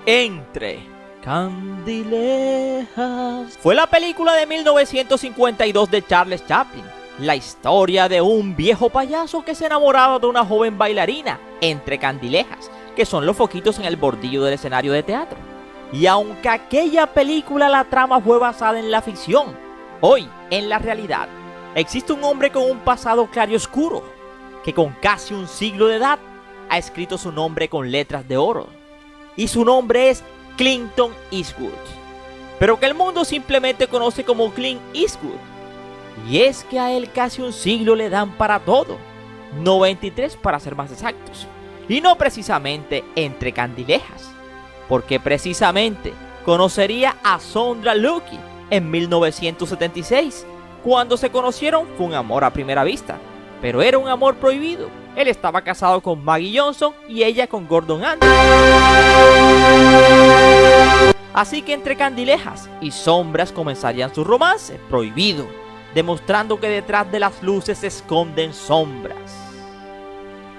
Entre Candilejas fue la película de 1952 de Charles Chaplin, la historia de un viejo payaso que se enamoraba de una joven bailarina entre candilejas, que son los foquitos en el bordillo del escenario de teatro. Y aunque aquella película la trama fue basada en la ficción, hoy, en la realidad, existe un hombre con un pasado claroscuro, que con casi un siglo de edad ha escrito su nombre con letras de oro. Y su nombre es Clinton Eastwood, pero que el mundo simplemente conoce como Clint Eastwood. Y es que a él casi un siglo le dan para todo, 93 para ser más exactos, y no precisamente entre candilejas, porque precisamente conocería a Sondra Lucky en 1976. Cuando se conocieron fue un amor a primera vista, pero era un amor prohibido. Él estaba casado con Maggie Johnson y ella con Gordon Anderson. Así que entre candilejas y sombras comenzarían su romance prohibido, demostrando que detrás de las luces se esconden sombras.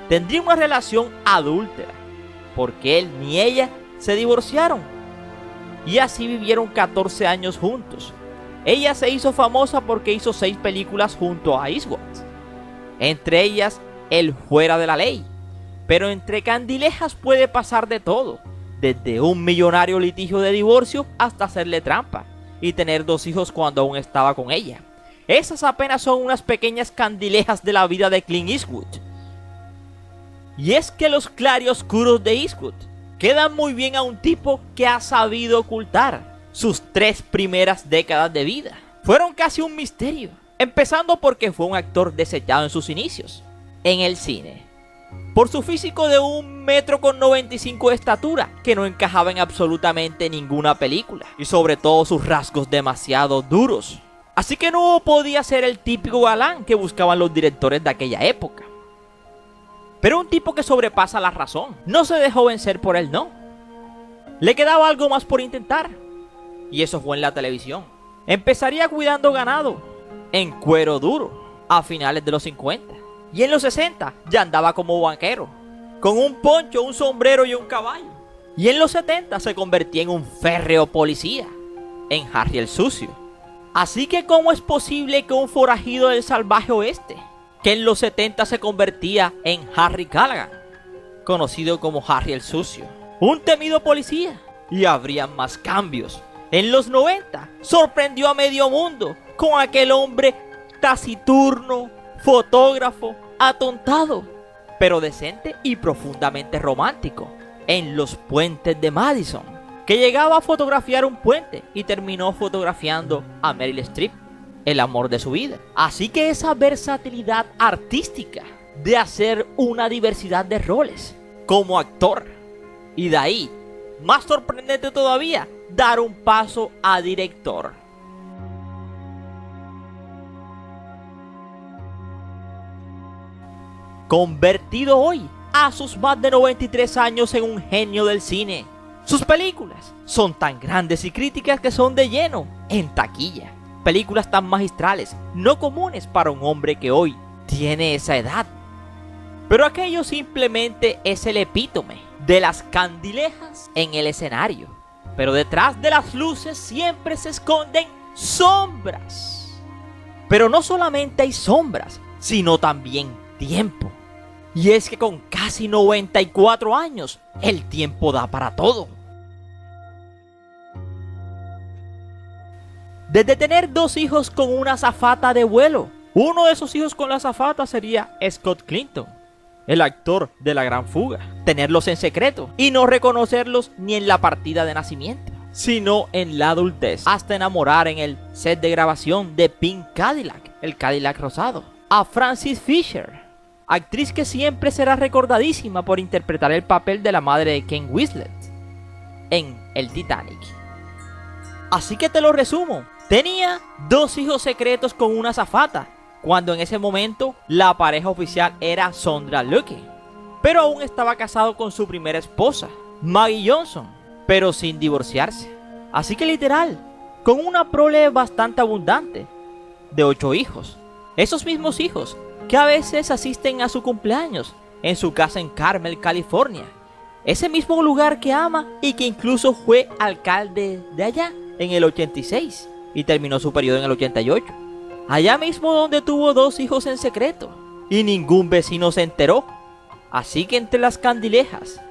Tendría una relación adúltera, porque él ni ella se divorciaron, y así vivieron 14 años juntos. Ella se hizo famosa porque hizo 6 películas junto a Eastwood, entre ellas El fuera de la ley. Pero entre candilejas puede pasar de todo, desde un millonario litigio de divorcio hasta hacerle trampa y tener 2 hijos cuando aún estaba con ella. Esas apenas son unas pequeñas candilejas de la vida de Clint Eastwood. Y es que los claroscuros de Eastwood quedan muy bien a un tipo que ha sabido ocultar sus 3 primeras décadas de vida. Fueron casi un misterio, empezando porque fue un actor desechado en sus inicios en el cine, por su físico de 1,95 m de estatura, que no encajaba en absolutamente ninguna película, y sobre todo sus rasgos demasiado duros. Así que no podía ser el típico galán que buscaban los directores de aquella época. Pero un tipo que sobrepasa la razón, no se dejó vencer por el no. Le quedaba algo más por intentar, y eso fue en la televisión. Empezaría cuidando ganado, en cuero duro, a finales de los 50. Y en los 60 ya andaba como banquero, con un poncho, un sombrero y un caballo. Y en los 70 se convertía en un férreo policía, en Harry el Sucio. Así que ¿cómo es posible que un forajido del salvaje oeste, que en los 70 se convertía en Harry Callaghan, conocido como Harry el Sucio, un temido policía? Y habrían más cambios. En los 90 sorprendió a medio mundo con aquel hombre taciturno, fotógrafo, atontado, pero decente y profundamente romántico, en Los Puentes de Madison, que llegaba a fotografiar un puente y terminó fotografiando a Meryl Streep, el amor de su vida. Así que esa versatilidad artística de hacer una diversidad de roles como actor, y de ahí, más sorprendente todavía, dar un paso a director. Convertido hoy, a sus más de 93 años, en un genio del cine. Sus películas son tan grandes y críticas que son de lleno en taquilla. Películas tan magistrales, no comunes para un hombre que hoy tiene esa edad. Pero aquello simplemente es el epítome de las candilejas en el escenario. Pero detrás de las luces siempre se esconden sombras. Pero no solamente hay sombras, sino también tiempo. Y es que con casi 94 años, el tiempo da para todo. Desde tener 2 hijos con una azafata de vuelo. Uno de esos hijos con la azafata sería Scott Clinton, el actor de La Gran Fuga. Tenerlos en secreto y no reconocerlos ni en la partida de nacimiento, sino en la adultez. Hasta enamorar en el set de grabación de Pink Cadillac, el Cadillac rosado. a Frances Fisher, actriz que siempre será recordadísima por interpretar el papel de la madre de Kate Winslet en el Titanic. Así que te lo resumo, tenía 2 hijos secretos con una azafata, cuando en ese momento la pareja oficial era Sondra Lucky, pero aún estaba casado con su primera esposa, Maggie Johnson, pero sin divorciarse. Así que literal, con una prole bastante abundante, de 8 hijos. Esos mismos hijos que a veces asisten a su cumpleaños en su casa en Carmel, California. Ese mismo lugar que ama y que incluso fue alcalde de allá en el 86 y terminó su periodo en el 88. Allá mismo donde tuvo 2 hijos en secreto y ningún vecino se enteró. Así que entre las candilejas,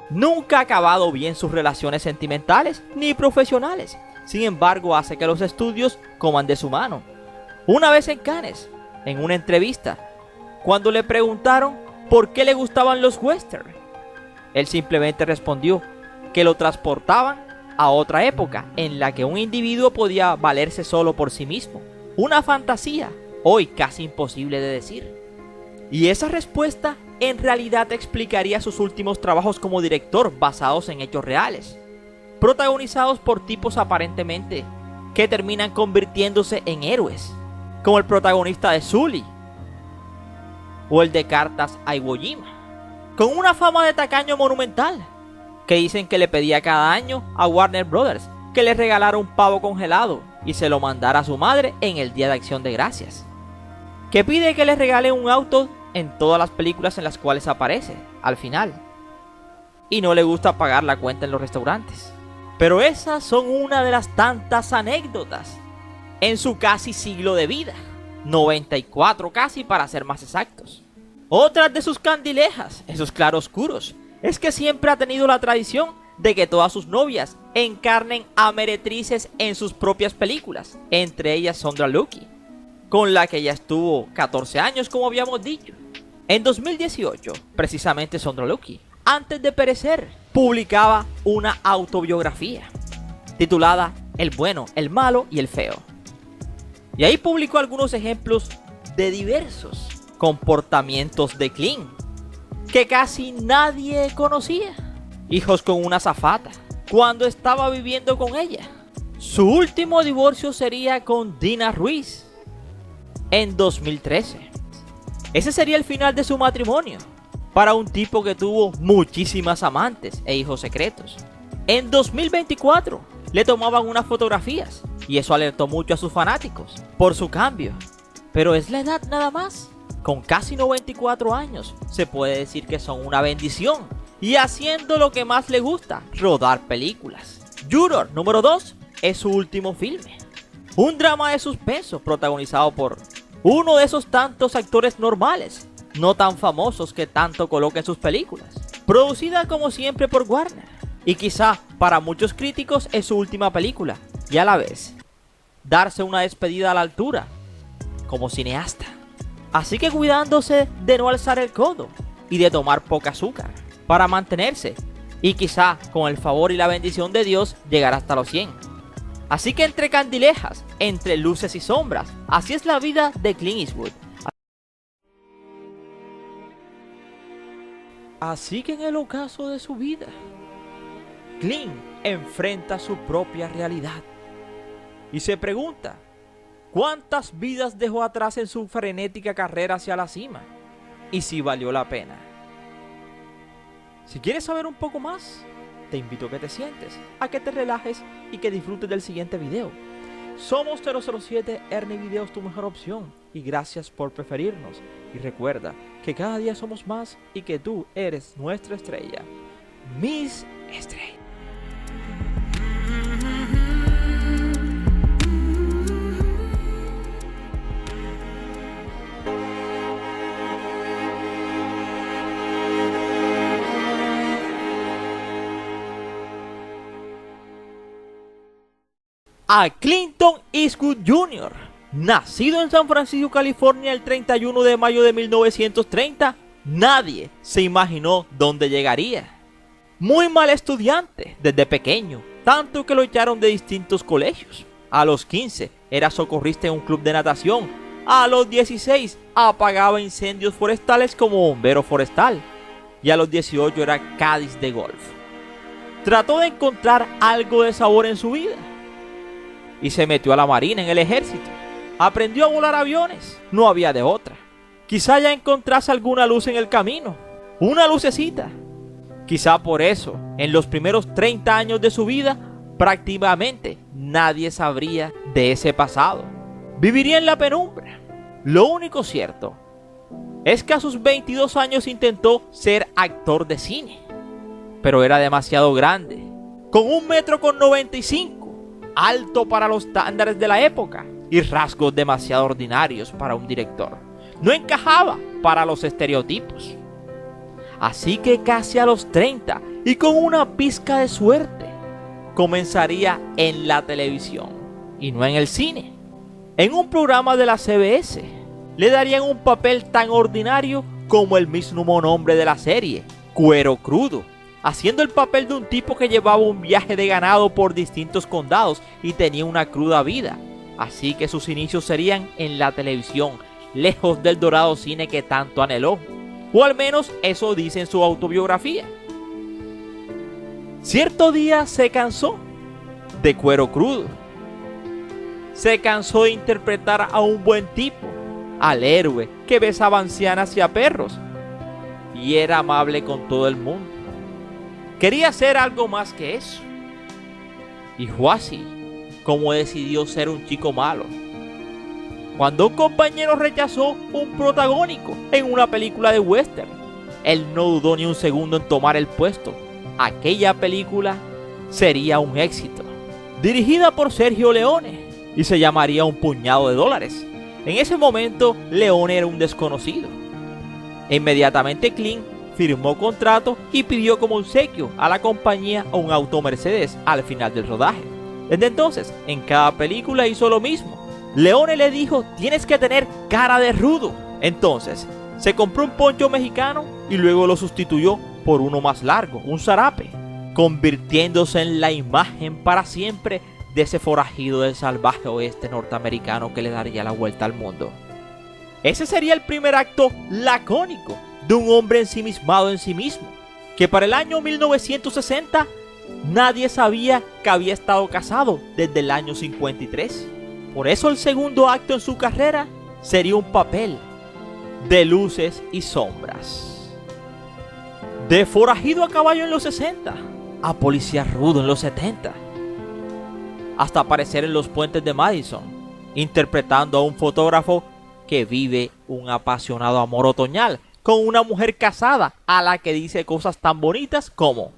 nunca ha acabado bien sus relaciones sentimentales ni profesionales. Sin embargo, hace que los estudios coman de su mano. Una vez en Cannes, en una entrevista, cuando le preguntaron por qué le gustaban los western, él simplemente respondió que lo transportaban a otra época en la que un individuo podía valerse solo por sí mismo. Una fantasía hoy casi imposible de decir. Y esa respuesta en realidad explicaría sus últimos trabajos como director basados en hechos reales, protagonizados por tipos aparentemente que terminan convirtiéndose en héroes, como el protagonista de Sully o el de Cartas a Iwo Jima, con una fama de tacaño monumental, que dicen que le pedía cada año a Warner Brothers que le regalara un pavo congelado y se lo mandara a su madre en el Día de Acción de Gracias, que pide que le regale un auto en todas las películas en las cuales aparece al final, y no le gusta pagar la cuenta en los restaurantes. Pero esas son una de las tantas anécdotas en su casi siglo de vida, 94 casi para ser más exactos. Otras de sus candilejas, esos claroscuros, es que siempre ha tenido la tradición de que todas sus novias encarnen a meretrices en sus propias películas, entre ellas Sondra Lucky, con la que ya estuvo 14 años como habíamos dicho. En 2018, precisamente Sondra Lucky, antes de perecer, publicaba una autobiografía titulada El bueno, el malo y el feo. Y ahí publicó algunos ejemplos de diversos comportamientos de Clint que casi nadie conocía. Hijos con una azafata cuando estaba viviendo con ella. Su último divorcio sería con Dina Ruiz en 2013. Ese sería el final de su matrimonio para un tipo que tuvo muchísimas amantes e hijos secretos. En 2024 le tomaban unas fotografías y eso alertó mucho a sus fanáticos por su cambio. Pero es la edad nada más. Con casi 94 años se puede decir que son una bendición y haciendo lo que más le gusta, rodar películas. Juror número 2 es su último filme, un drama de suspenso protagonizado por uno de esos tantos actores normales, no tan famosos que tanto coloca en sus películas, producida como siempre por Warner, y quizá para muchos críticos es su última película, y a la vez, darse una despedida a la altura, como cineasta. Así que cuidándose de no alzar el codo, y de tomar poca azúcar, para mantenerse, y quizá con el favor y la bendición de Dios llegar hasta los 100. Así que entre candilejas, entre luces y sombras, así es la vida de Clint Eastwood. Así que en el ocaso de su vida, Clint enfrenta su propia realidad y se pregunta cuántas vidas dejó atrás en su frenética carrera hacia la cima y si valió la pena. Si quieres saber un poco más, te invito a que te sientes, a que te relajes y que disfrutes del siguiente video. Somos 007 Ernie Videos, tu mejor opción, y gracias por preferirnos. Y recuerda que cada día somos más y que tú eres nuestra estrella, Miss Estrella. A Clinton Eastwood Jr., nacido en San Francisco, California el 31 de mayo de 1930, nadie se imaginó dónde llegaría. Muy mal estudiante desde pequeño, tanto que lo echaron de distintos colegios. A los 15 era socorrista en un club de natación. A los 16 apagaba incendios forestales como bombero forestal. Y a los 18 era Cádiz de golf. Trató de encontrar algo de sabor en su vida y se metió a la marina en el ejército. Aprendió a volar aviones, no había de otra. Quizá ya encontrase alguna luz en el camino, una lucecita. Quizá por eso, en los primeros 30 años de su vida, prácticamente nadie sabría de ese pasado. Viviría en la penumbra. Lo único cierto es que a sus 22 años intentó ser actor de cine, pero era demasiado grande, con 1,95 m, alto para los estándares de la época y rasgos demasiado ordinarios para un director. No encajaba para los estereotipos. Así que casi a los 30 y con una pizca de suerte, comenzaría en la televisión y no en el cine. En un programa de la CBS le darían un papel tan ordinario como el mismo nombre de la serie, Cuero Crudo, haciendo el papel de un tipo que llevaba un viaje de ganado por distintos condados y tenía una cruda vida. Así que sus inicios serían en la televisión, lejos del dorado cine que tanto anheló. O al menos eso dice en su autobiografía. Cierto día se cansó de Cuero Crudo. Se cansó de interpretar a un buen tipo, al héroe que besaba ancianas y a perros, y era amable con todo el mundo. Quería ser algo más que eso. Y fue así como decidió ser un chico malo. Cuando un compañero rechazó un protagónico en una película de western, él no dudó ni un segundo en tomar el puesto. Aquella película sería un éxito. Dirigida por Sergio Leone y se llamaría Un puñado de dólares. En ese momento, Leone era un desconocido. Inmediatamente Clint firmó contrato y pidió como obsequio a la compañía un auto Mercedes al final del rodaje. Desde entonces, en cada película hizo lo mismo. Leone le dijo: tienes que tener cara de rudo. Entonces, se compró un poncho mexicano y luego lo sustituyó por uno más largo, un zarape, convirtiéndose en la imagen para siempre de ese forajido del salvaje oeste norteamericano que le daría la vuelta al mundo. Ese sería el primer acto lacónico de un hombre ensimismado en sí mismo, que para el año 1960 nadie sabía que había estado casado desde el año 53. Por eso el segundo acto en su carrera sería un papel de luces y sombras. De forajido a caballo en los 60, a policía rudo en los 70, hasta aparecer en los puentes de Madison, interpretando a un fotógrafo que vive un apasionado amor otoñal con una mujer casada a la que dice cosas tan bonitas como: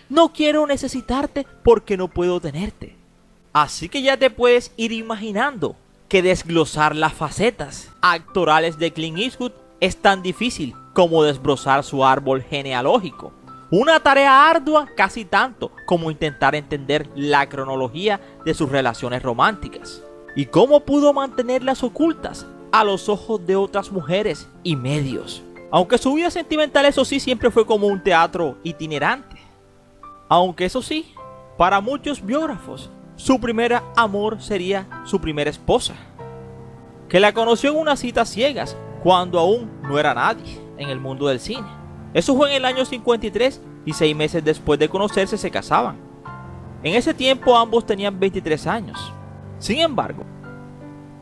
no quiero necesitarte porque no puedo tenerte. Así que ya te puedes ir imaginando que desglosar las facetas actorales de Clint Eastwood es tan difícil como desbrozar su árbol genealógico. Una tarea ardua casi tanto como intentar entender la cronología de sus relaciones románticas y cómo pudo mantenerlas ocultas a los ojos de otras mujeres y medios. Aunque su vida sentimental, eso sí, siempre fue como un teatro itinerante. Aunque eso sí, para muchos biógrafos, su primer amor sería su primera esposa, que la conoció en unas citas ciegas cuando aún no era nadie en el mundo del cine. Eso fue en el año 53 y 6 meses después de conocerse se casaban. En ese tiempo ambos tenían 23 años. Sin embargo,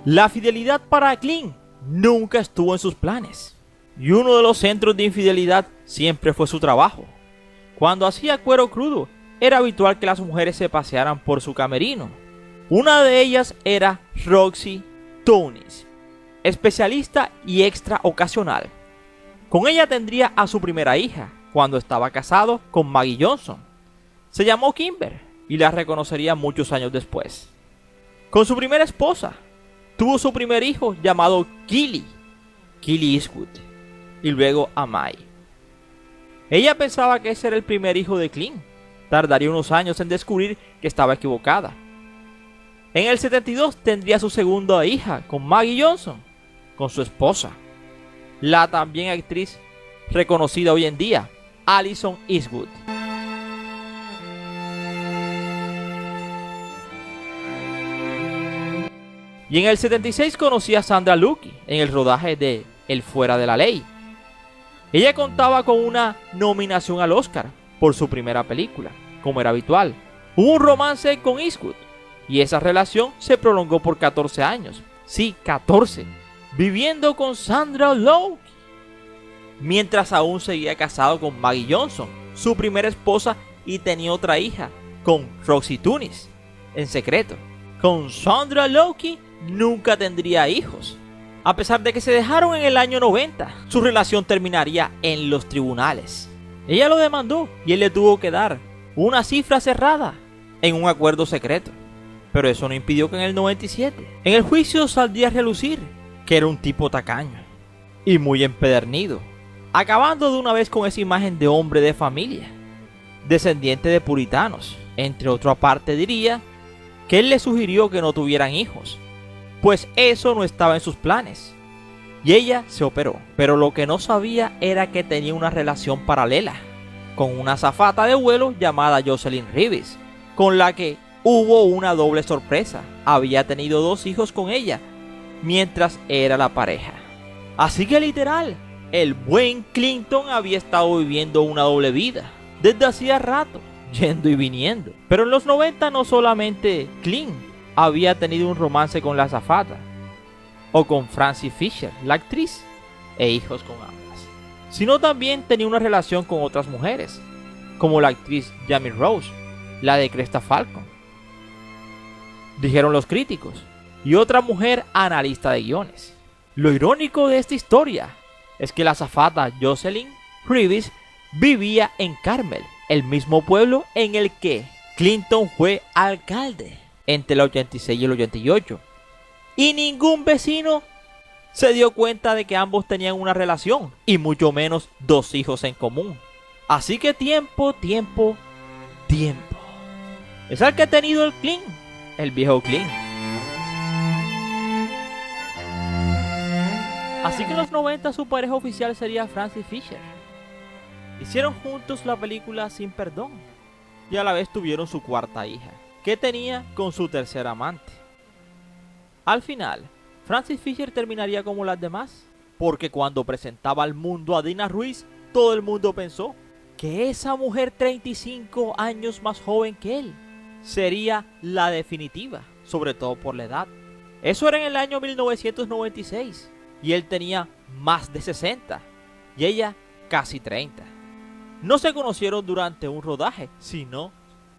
la fidelidad para Clint nunca estuvo en sus planes. Y uno de los centros de infidelidad siempre fue su trabajo. Cuando hacía Cuero Crudo, era habitual que las mujeres se pasearan por su camerino. Una de ellas era Roxy Tunis, especialista y extra ocasional. Con ella tendría a su primera hija, cuando estaba casado con Maggie Johnson. Se llamó Kimber y la reconocería muchos años después. Con su primera esposa, tuvo su primer hijo llamado Killy Eastwood, y luego a May. Ella pensaba que ese era el primer hijo de Clint. Tardaría unos años en descubrir que estaba equivocada. En el 72 tendría su segunda hija con Maggie Johnson, con su esposa, la también actriz reconocida hoy en día, Alison Eastwood. Y en el 76 conocí a Sandra Lucky en el rodaje de El Fuera de la Ley. Ella contaba con una nominación al Oscar por su primera película, como era habitual. Hubo un romance con Eastwood y esa relación se prolongó por 14 años. Sí, 14. Viviendo con Sandra Lucky. Mientras aún seguía casado con Maggie Johnson, su primera esposa, y tenía otra hija con Roxy Tunis, en secreto. Con Sandra Lucky nunca tendría hijos. A pesar de que se dejaron en el año 90, su relación terminaría en los tribunales. Ella lo demandó y él le tuvo que dar una cifra cerrada en un acuerdo secreto. Pero eso no impidió que en el 97, en el juicio saldría a relucir que era un tipo tacaño y muy empedernido, acabando de una vez con esa imagen de hombre de familia, descendiente de puritanos. Entre otra parte diría que él le sugirió que no tuvieran hijos, pues eso no estaba en sus planes. Y ella se operó, pero lo que no sabía era que tenía una relación paralela con una azafata de vuelo llamada Jocelyn Reeves, con la que hubo una doble sorpresa. Había tenido 2 hijos con ella mientras era la pareja. Así que literal, el buen Clinton había estado viviendo una doble vida desde hacía rato, yendo y viniendo. Pero en los 90 no solamente Clint había tenido un romance con la azafata o con Frances Fisher, la actriz, e hijos con ambas, sino también tenía una relación con otras mujeres, como la actriz Jamie Rose, la de Cresta Falcon, dijeron los críticos, y otra mujer analista de guiones. Lo irónico de esta historia es que la azafata Jocelyn Reeves vivía en Carmel, el mismo pueblo en el que Clinton fue alcalde entre el 86 y el 88. Y ningún vecino se dio cuenta de que ambos tenían una relación, y mucho menos 2 hijos en común. Así que tiempo. Es el que ha tenido el Clint, el viejo Clint. Así que en los 90 su pareja oficial sería Frances Fisher. Hicieron juntos la película Sin Perdón y a la vez tuvieron su cuarta hija, que tenía con su tercer amante. Al final, Frances Fisher terminaría como las demás, porque cuando presentaba al mundo a Dina Ruiz, todo el mundo pensó que esa mujer 35 años más joven que él sería la definitiva, sobre todo por la edad. Eso era en el año 1996 y él tenía más de 60 y ella casi 30. No se conocieron durante un rodaje, sino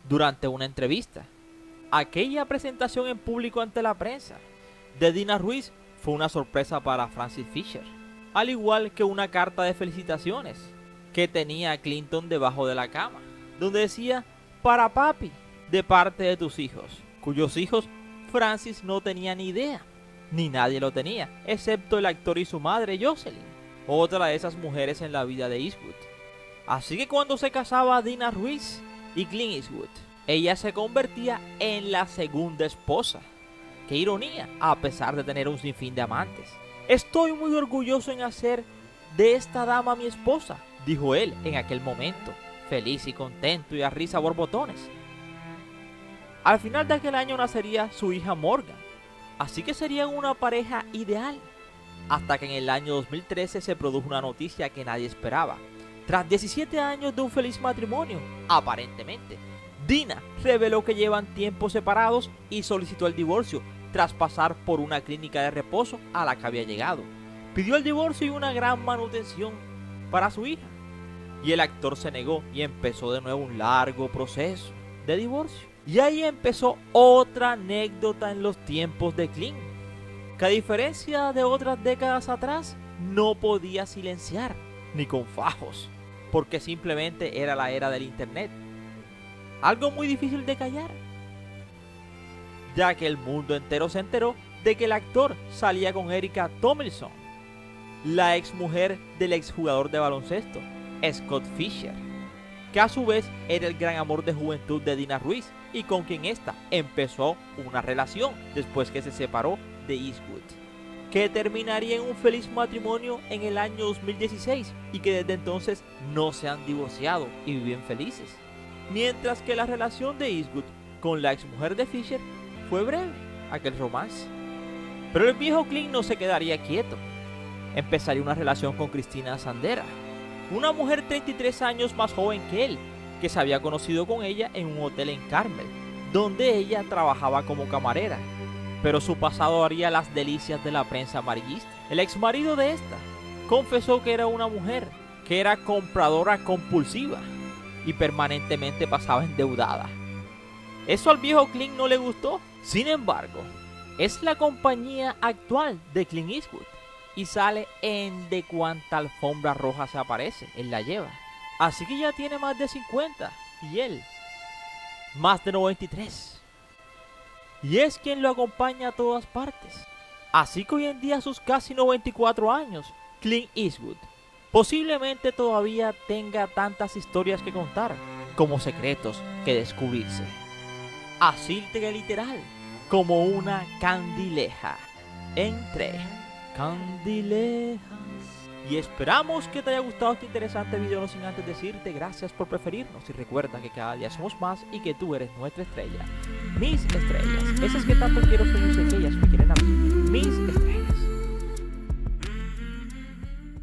durante una entrevista. Aquella presentación en público ante la prensa de Dina Ruiz fue una sorpresa para Frances Fisher, al igual que una carta de felicitaciones que tenía Clinton debajo de la cama, donde decía: para papi, de parte de tus hijos, cuyos hijos Frances no tenía ni idea, ni nadie lo tenía, excepto el actor y su madre Jocelyn, otra de esas mujeres en la vida de Eastwood. Así que cuando se casaba Dina Ruiz y Clint Eastwood, ella se convertía en la segunda esposa. ¡Qué ironía! A pesar de tener un sinfín de amantes. Estoy muy orgulloso en hacer de esta dama mi esposa, dijo él en aquel momento, feliz y contento y a risa borbotones. Al final de aquel año nacería su hija Morgan, así que serían una pareja ideal. Hasta que en el año 2013 se produjo una noticia que nadie esperaba. Tras 17 años de un feliz matrimonio, aparentemente, Dina reveló que llevan tiempo separados y solicitó el divorcio tras pasar por una clínica de reposo a la que había llegado. Pidió el divorcio y una gran manutención para su hija. Y el actor se negó y empezó de nuevo un largo proceso de divorcio. Y ahí empezó otra anécdota en los tiempos de Clint, que a diferencia de otras décadas atrás, no podía silenciar, ni con fajos, porque simplemente era la era del internet. Algo muy difícil de callar, ya que el mundo entero se enteró de que el actor salía con Erica Tomlinson, la ex mujer del exjugador de baloncesto, Scott Fisher, que a su vez era el gran amor de juventud de Dina Ruiz y con quien ésta empezó una relación después que se separó de Eastwood, que terminaría en un feliz matrimonio en el año 2016 y que desde entonces no se han divorciado y viven felices. Mientras que la relación de Eastwood con la exmujer de Fisher fue breve, aquel romance. Pero el viejo Clint no se quedaría quieto. Empezaría una relación con Cristina Sandera, una mujer 33 años más joven que él, que se había conocido con ella en un hotel en Carmel, donde ella trabajaba como camarera. Pero su pasado haría las delicias de la prensa amarillista. El ex marido de esta confesó que era una mujer que era compradora compulsiva y permanentemente pasaba endeudada. Eso al viejo Clint no le gustó. Sin embargo, es la compañía actual de Clint Eastwood y sale en de cuanta alfombra roja se aparece, él la lleva. Así que ya tiene más de 50 y él más de 93. Y es quien lo acompaña a todas partes. Así que hoy en día, a sus casi 94 años, Clint Eastwood posiblemente todavía tenga tantas historias que contar como secretos que descubrirse. Así de literal, como una candileja entre candilejas. Y esperamos que te haya gustado este interesante video, no sin antes decirte gracias por preferirnos y recuerda que cada día somos más y que tú eres nuestra estrella. Mis estrellas, esas que tanto quiero que yo sé que ellas me quieren a mí. Mis estrellas.